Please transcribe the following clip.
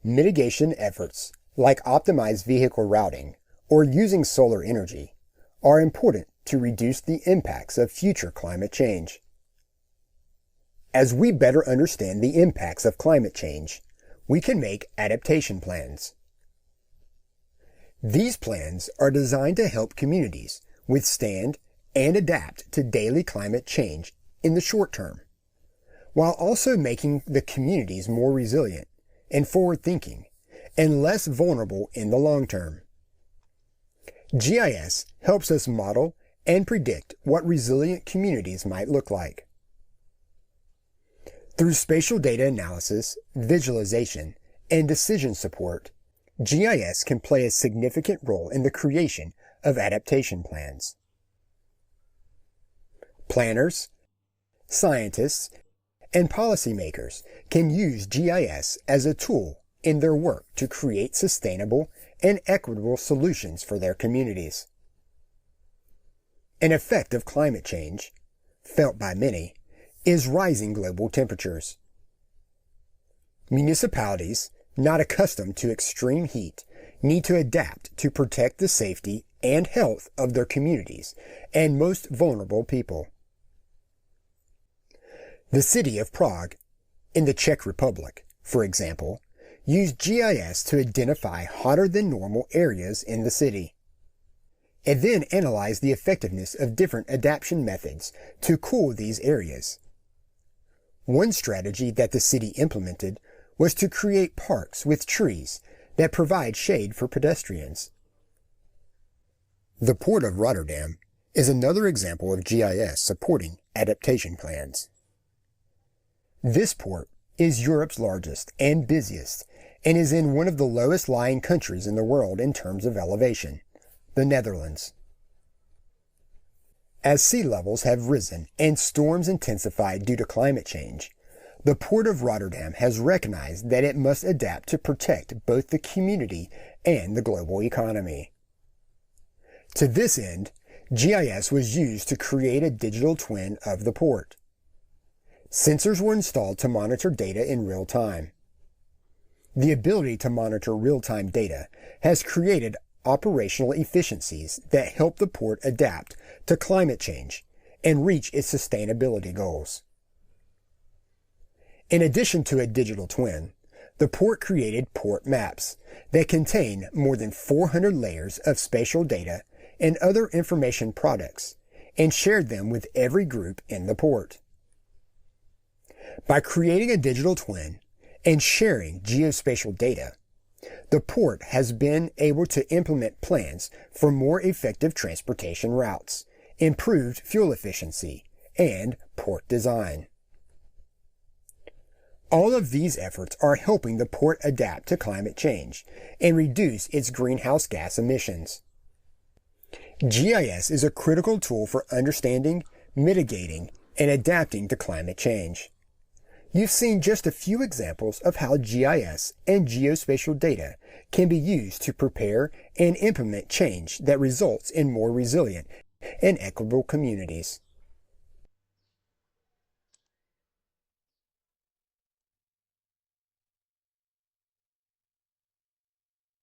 Mitigation efforts, like optimized vehicle routing or using solar energy, are important to reduce the impacts of future climate change. As we better understand the impacts of climate change, we can make adaptation plans. These plans are designed to help communities withstand and adapt to daily climate change in the short term, while also making the communities more resilient and forward-thinking and less vulnerable in the long term. GIS helps us model and predict what resilient communities might look like. Through spatial data analysis, visualization, and decision support, GIS can play a significant role in the creation of adaptation plans. Planners, scientists, and policymakers can use GIS as a tool in their work to create sustainable and equitable solutions for their communities. An effect of climate change, felt by many, is rising global temperatures. Municipalities not accustomed to extreme heat need to adapt to protect the safety and health of their communities and most vulnerable people. The city of Prague, in the Czech Republic, for example, used GIS to identify hotter than normal areas in the city. It then analyzed the effectiveness of different adaptation methods to cool these areas. One strategy that the city implemented was to create parks with trees that provide shade for pedestrians. The Port of Rotterdam is another example of GIS supporting adaptation plans. This port is Europe's largest and busiest and is in one of the lowest lying countries in the world in terms of elevation, the Netherlands. As sea levels have risen and storms intensified due to climate change, the Port of Rotterdam has recognized that it must adapt to protect both the community and the global economy. To this end, GIS was used to create a digital twin of the port. Sensors were installed to monitor data in real time. The ability to monitor real-time data has created operational efficiencies that help the port adapt to climate change and reach its sustainability goals. In addition to a digital twin, the port created port maps that contain more than 400 layers of spatial data and other information products and shared them with every group in the port. By creating a digital twin and sharing geospatial data, the port has been able to implement plans for more effective transportation routes, improved fuel efficiency, and port design. All of these efforts are helping the port adapt to climate change and reduce its greenhouse gas emissions. GIS is a critical tool for understanding, mitigating, and adapting to climate change. You've seen just a few examples of how GIS and geospatial data can be used to prepare and implement change that results in more resilient and equitable communities.